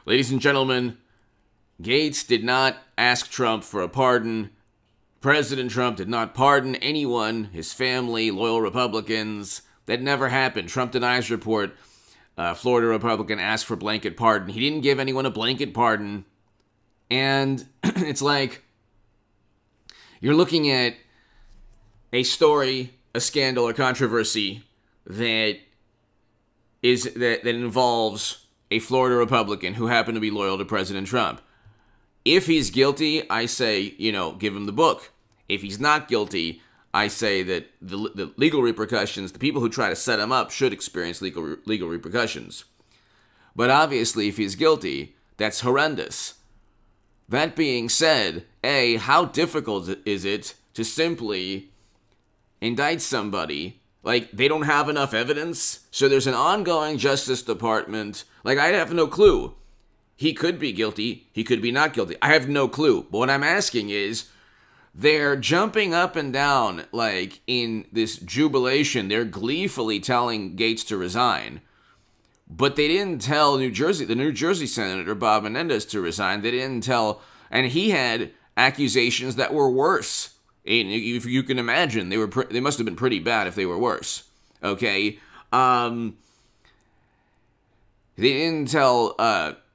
Ladies and gentlemen, Gates did not ask Trump for a pardon. President Trump did not pardon anyone, his family, loyal Republicans. That never happened. Trump denies report. Florida Republican asked for blanket pardon. He didn't give anyone a blanket pardon. And it's like you're looking at a story, a scandal, or controversy that involves a Florida Republican who happened to be loyal to President Trump. If he's guilty, I say, give him the book. If he's not guilty, I say that the legal repercussions, the people who try to set him up should experience legal repercussions. But obviously, if he's guilty, that's horrendous. That being said, how difficult is it to simply indict somebody? Like, they don't have enough evidence, so there's an ongoing Justice Department. Like, I have no clue. He could be guilty. He could be not guilty. I have no clue. But what I'm asking is, they're jumping up and down, like, in this jubilation. They're gleefully telling Gates to resign. But they didn't tell the New Jersey Senator Bob Menendez to resign. They didn't tell, and he had accusations that were worse. If you can imagine, they must have been pretty bad if they were worse. Okay? They didn't tell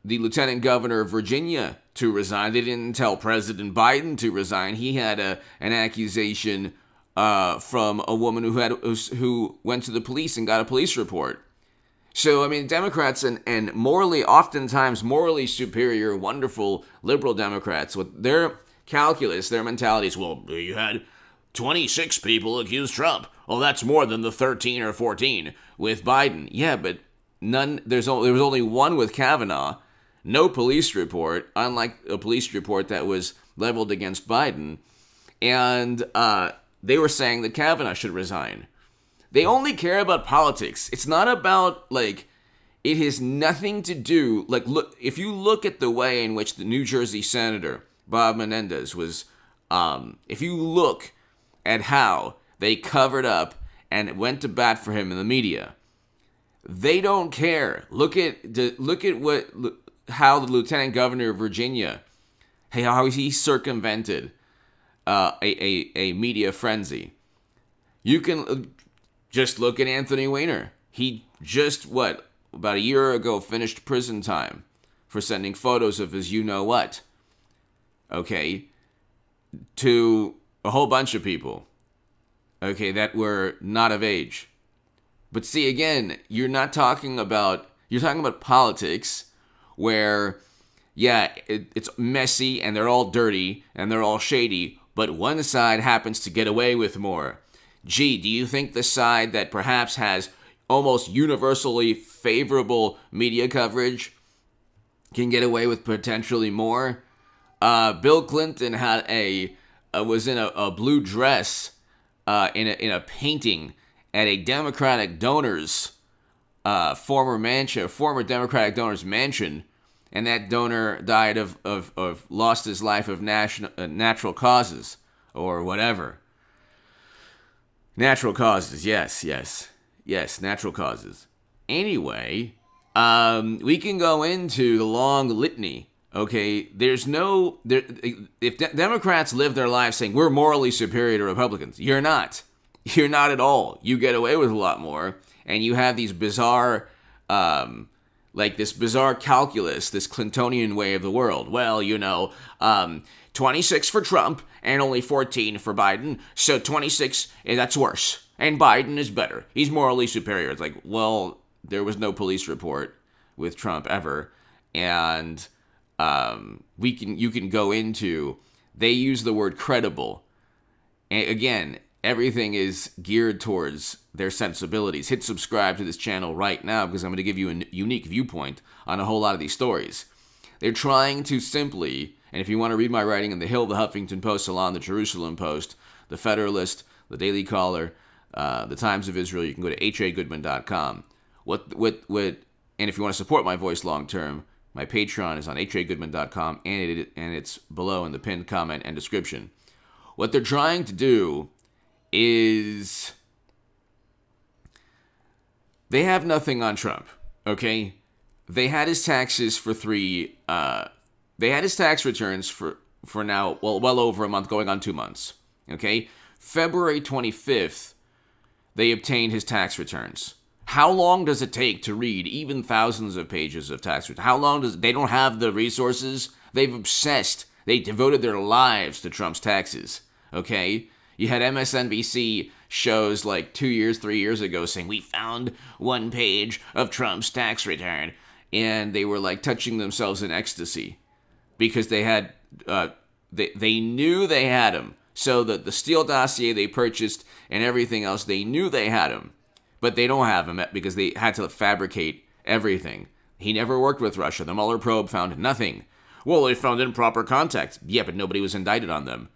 the Lieutenant Governor of Virginia to resign. They didn't tell President Biden to resign. He had an accusation from a woman who went to the police and got a police report. So, I mean, Democrats and oftentimes morally superior, wonderful liberal Democrats, with their calculus, their mentality is, well, you had 26 people accuse Trump. Well, that's more than the 13 or 14 with Biden. Yeah, but there was only one with Kavanaugh. No police report, unlike a police report that was leveled against Biden. And they were saying that Kavanaugh should resign. They only care about politics. It's not about, it has nothing to do, look, if you look at the way in which the New Jersey Senator, Bob Menendez, was, if you look at how they covered up and went to bat for him in the media, they don't care. Look at how the Lieutenant Governor of Virginia, how he circumvented a media frenzy. You can just look at Anthony Weiner. He just, about a year ago finished prison time for sending photos of his you-know-what, okay, to a whole bunch of people, okay, that were not of age. But see, again, you're talking about politics where, yeah, it's messy and they're all dirty and they're all shady, but one side happens to get away with more. Gee, do you think the side that perhaps has almost universally favorable media coverage can get away with potentially more? Bill Clinton was in a blue dress in a painting at a Democratic donor's former Democratic donor's mansion, and that donor died of lost his life of natural causes or whatever. Natural causes, yes, natural causes. Anyway, we can go into the long litany. Okay, if Democrats live their lives saying we're morally superior to Republicans, you're not. You're not at all. You get away with a lot more, and you have these bizarre, this bizarre calculus, this Clintonian way of the world. Well, 26 for Trump and only 14 for Biden, so 26, that's worse. And Biden is better. He's morally superior. It's like, well, there was no police report with Trump ever, and you can go into, they use the word credible. And again, everything is geared towards their sensibilities. Hit subscribe to this channel right now because I'm going to give you a unique viewpoint on a whole lot of these stories. They're trying to simply, and if you want to read my writing in The Hill, The Huffington Post, Salon, The Jerusalem Post, The Federalist, The Daily Caller, The Times of Israel, you can go to hagoodman.com. And if you want to support my voice long term, my Patreon is on hagoodman.com, and it's below in the pinned comment and description. What they're trying to do is they have nothing on Trump, okay? they had his taxes for they had his tax returns for now, well over a month, going on 2 months. Okay? February 25th, they obtained his tax returns. How long does it take to read even thousands of pages of tax returns? How long does... They don't have the resources. They've obsessed. They devoted their lives to Trump's taxes. Okay? You had MSNBC shows like 2 years, 3 years ago saying, we found 1 page of Trump's tax return. And they were like touching themselves in ecstasy because they had... they knew they had him. So that the Steele dossier they purchased and everything else, they knew they had him. But they don't have him because they had to fabricate everything. He never worked with Russia. The Mueller probe found nothing. Well, they found improper contacts. Yeah, but nobody was indicted on them.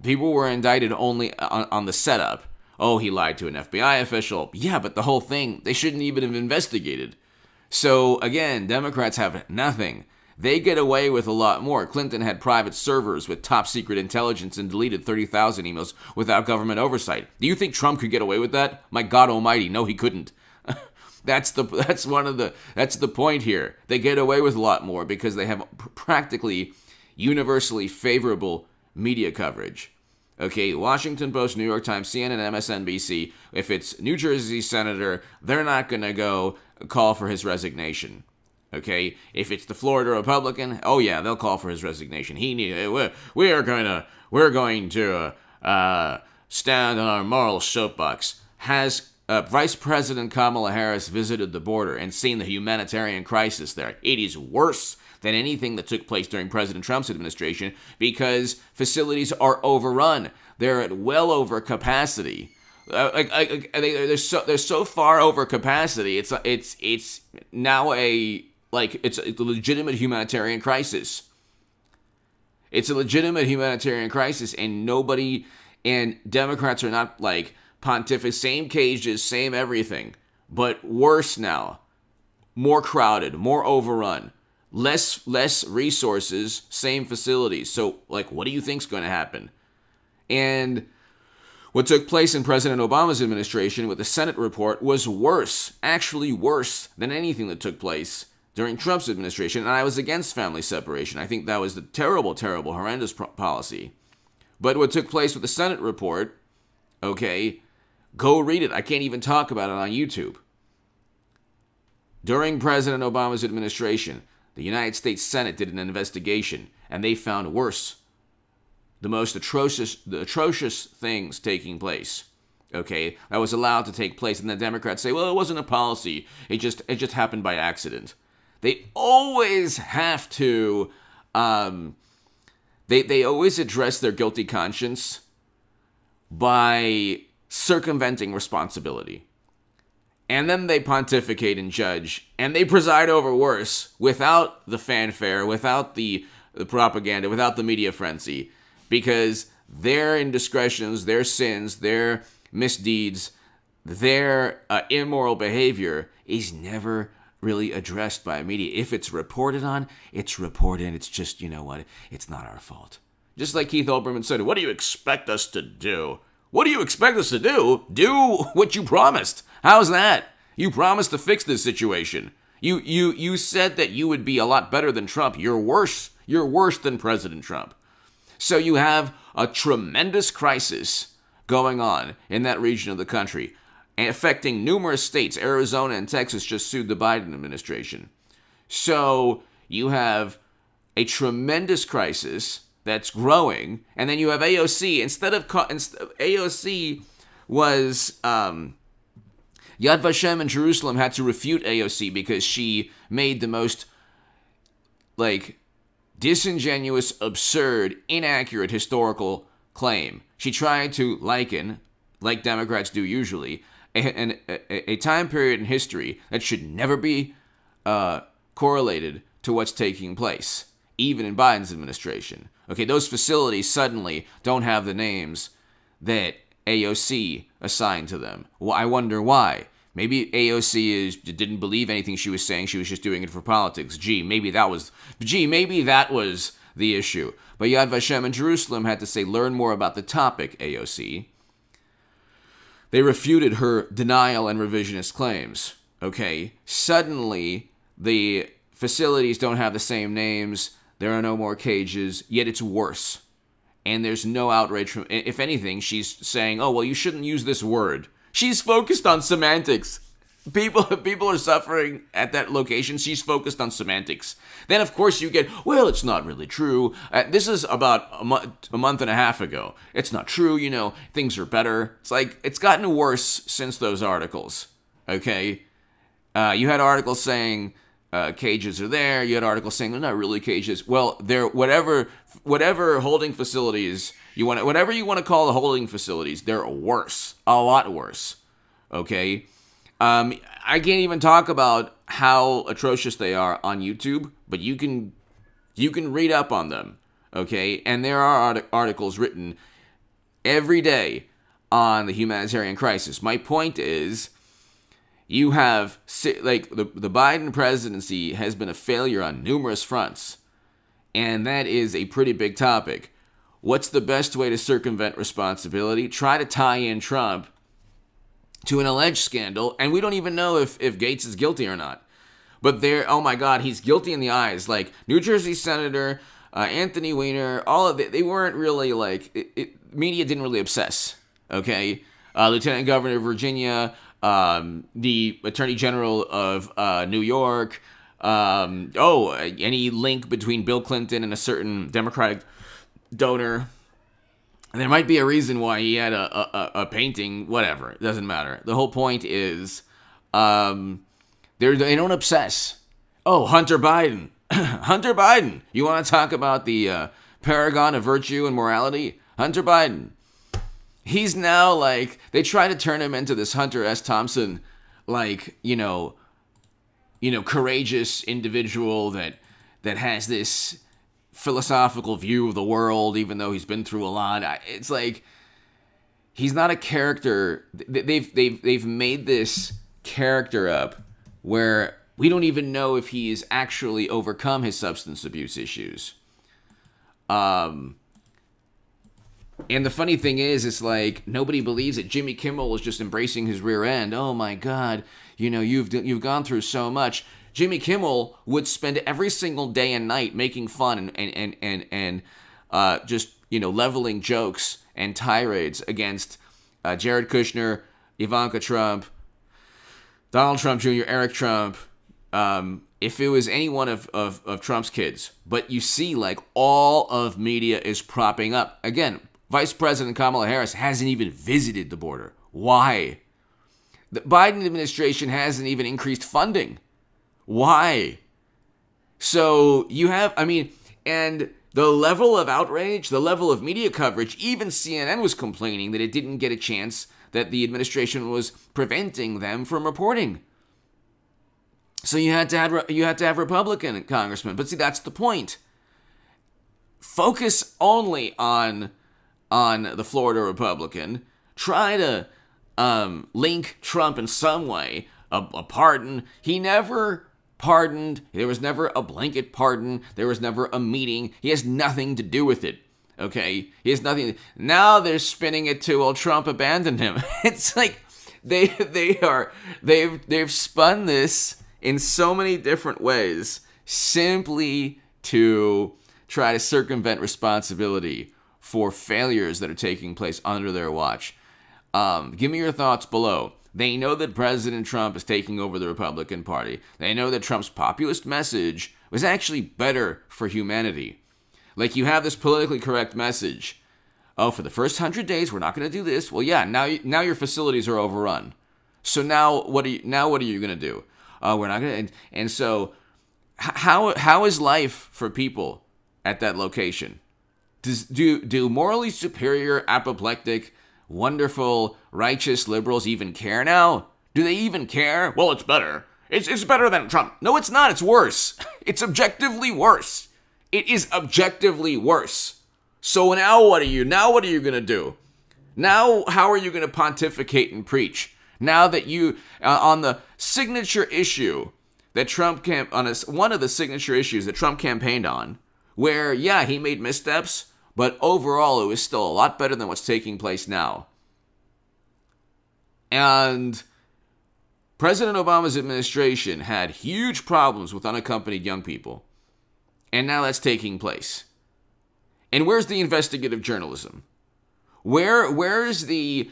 People were indicted only on the setup. Oh, he lied to an FBI official. Yeah, but the whole thing, they shouldn't even have investigated. So, again, Democrats have nothing. They get away with a lot more. Clinton had private servers with top secret intelligence and deleted 30,000 emails without government oversight. Do you think Trump could get away with that? My God Almighty, no, he couldn't. That's the point here. They get away with a lot more because they have practically universally favorable media coverage. Okay, Washington Post, New York Times, CNN, MSNBC. If it's New Jersey senator, they're not going to go call for his resignation. Okay, if it's the Florida Republican, oh yeah, they'll call for his resignation. We're going to stand on our moral soapbox. Has Vice President Kamala Harris visited the border and seen the humanitarian crisis there? It is worse than anything that took place during President Trump's administration because facilities are overrun. They're at well over capacity. They're so far over capacity. It's now it's a legitimate humanitarian crisis. It's a legitimate humanitarian crisis, and Democrats are not like pontificating, same cages, same everything, but worse now, more crowded, more overrun, less resources, same facilities. So, like, what do you think's going to happen? And what took place in President Obama's administration with the Senate report was worse, actually worse than anything that took place during Trump's administration, and I was against family separation. I think that was the terrible, horrendous policy. But what took place with the Senate report, okay, go read it. I can't even talk about it on YouTube. During President Obama's administration, the United States Senate did an investigation, and they found worse, the most atrocious things taking place. Okay, that was allowed to take place, and the Democrats say, well, it wasn't a policy. It just happened by accident. They always have to, they always address their guilty conscience by circumventing responsibility. And then they pontificate and judge, and they preside over worse without the fanfare, without the propaganda, without the media frenzy, because their indiscretions, their sins, their misdeeds, their immoral behavior is never really addressed by media. If it's reported on, it's reported. It's just, you know what, it's not our fault. Just like Keith Olbermann said, what do you expect us to do? What do you expect us to do? Do what you promised. How's that? You promised to fix this situation. You said that you would be a lot better than Trump. You're worse. You're worse than President Trump. So you have a tremendous crisis going on in that region of the country, affecting numerous states. Arizona and Texas just sued the Biden administration. So you have a tremendous crisis that's growing, and then you have AOC. AOC was Yad Vashem in Jerusalem had to refute AOC because she made the most disingenuous, absurd, inaccurate historical claim. She tried to liken, like Democrats do usually, a time period in history that should never be correlated to what's taking place, even in Biden's administration. Okay, those facilities suddenly don't have the names that AOC assigned to them. Well, I wonder why. Maybe AOC didn't believe anything she was saying. She was just doing it for politics. Maybe that was the issue. But Yad Vashem in Jerusalem had to say, learn more about the topic, AOC. They refuted her denial and revisionist claims. Okay, suddenly the facilities don't have the same names. There are no more cages, yet it's worse. And there's no outrage from, if anything, she's saying, oh, well, you shouldn't use this word. She's focused on semantics. People are suffering at that location. She's focused on semantics. Then, of course, you get, well, it's not really true. This is about a month and a half ago. It's not true, things are better. It's like, it's gotten worse since those articles, okay? You had articles saying cages are there. You had articles saying they're not really cages. Well, they're whatever holding facilities whatever you want to call the holding facilities, they're worse, a lot worse, okay? I can't even talk about how atrocious they are on YouTube, but you can read up on them, okay? And there are articles written every day on the humanitarian crisis. My point is, you have, like, the Biden presidency has been a failure on numerous fronts, and that is a pretty big topic. What's the best way to circumvent responsibility? Try to tie in Trump to an alleged scandal, and we don't even know if Gates is guilty or not. But oh my God, he's guilty in the eyes. Like, New Jersey Senator Anthony Weiner, all of it, they weren't really, like, media didn't really obsess, okay? Lieutenant Governor of Virginia, the Attorney General of New York, any link between Bill Clinton and a certain Democratic donor. And there might be a reason why he had a painting, whatever. It doesn't matter. The whole point is, they don't obsess. Oh, Hunter Biden. Hunter Biden. You want to talk about the paragon of virtue and morality? Hunter Biden. He's now, like, they try to turn him into this Hunter S. Thompson, like, courageous individual that has this philosophical view of the world, even though he's been through a lot. It's like, he's not a character. They've made this character up where we don't even know if he's actually overcome his substance abuse issues. And the funny thing is, it's like, nobody believes that Jimmy Kimmel was just embracing his rear end. Oh my God, you've gone through so much. Jimmy Kimmel would spend every single day and night making fun and just leveling jokes and tirades against Jared Kushner, Ivanka Trump, Donald Trump Jr., Eric Trump. If it was any one of Trump's kids, but you see, like, all of media is propping up. Again, Vice President Kamala Harris hasn't even visited the border. Why? The Biden administration hasn't even increased funding. Why? So you have, and the level of outrage, the level of media coverage, even CNN was complaining that it didn't get a chance, that the administration was preventing them from reporting. So you had to have Republican congressmen. But see, that's the point. Focus only on the Florida Republican. Try to link Trump in some way. A pardon. He never pardoned. There was never a blanket pardon. There was never a meeting. He has nothing to do with it. Okay? He has nothing. Now they're spinning it to, well, Trump abandoned him. It's like they've spun this in so many different ways simply to try to circumvent responsibility for failures that are taking place under their watch. Give me your thoughts below. They know that President Trump is taking over the Republican Party. They know that Trump's populist message was actually better for humanity. Like, you have this politically correct message. Oh, for the first 100 days, we're not going to do this. Well, yeah, now your facilities are overrun. So now what are you going to do? We're not going to. And so how is life for people at that location? Do morally superior, apoplectic, wonderful, righteous liberals even care now? Do they even care? Well, it's better. It's better than Trump. No, it's not. It's worse. It's objectively worse. It is objectively worse. So now what are you going to do? Now, how are you going to pontificate and preach? Now that you, on the signature issue that Trump one of the signature issues that Trump campaigned on, where, yeah, he made missteps, but overall it was still a lot better than what's taking place now. And President Obama's administration had huge problems with unaccompanied young people. And now that's taking place. And where's the investigative journalism? Where's the,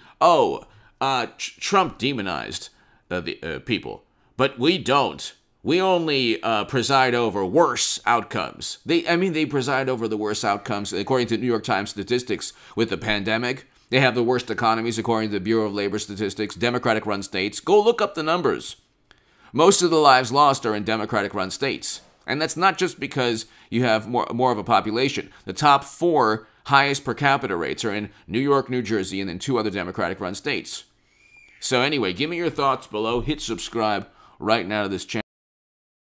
Trump demonized the people, but we don't. We only preside over worse outcomes. They preside over the worst outcomes. According to New York Times statistics with the pandemic, they have the worst economies according to the Bureau of Labor Statistics, Democratic-run states. Go look up the numbers. Most of the lives lost are in Democratic-run states. And that's not just because you have more of a population. The top 4 highest per capita rates are in New York, New Jersey, and then 2 other Democratic-run states. So anyway, give me your thoughts below. Hit subscribe right now to this channel.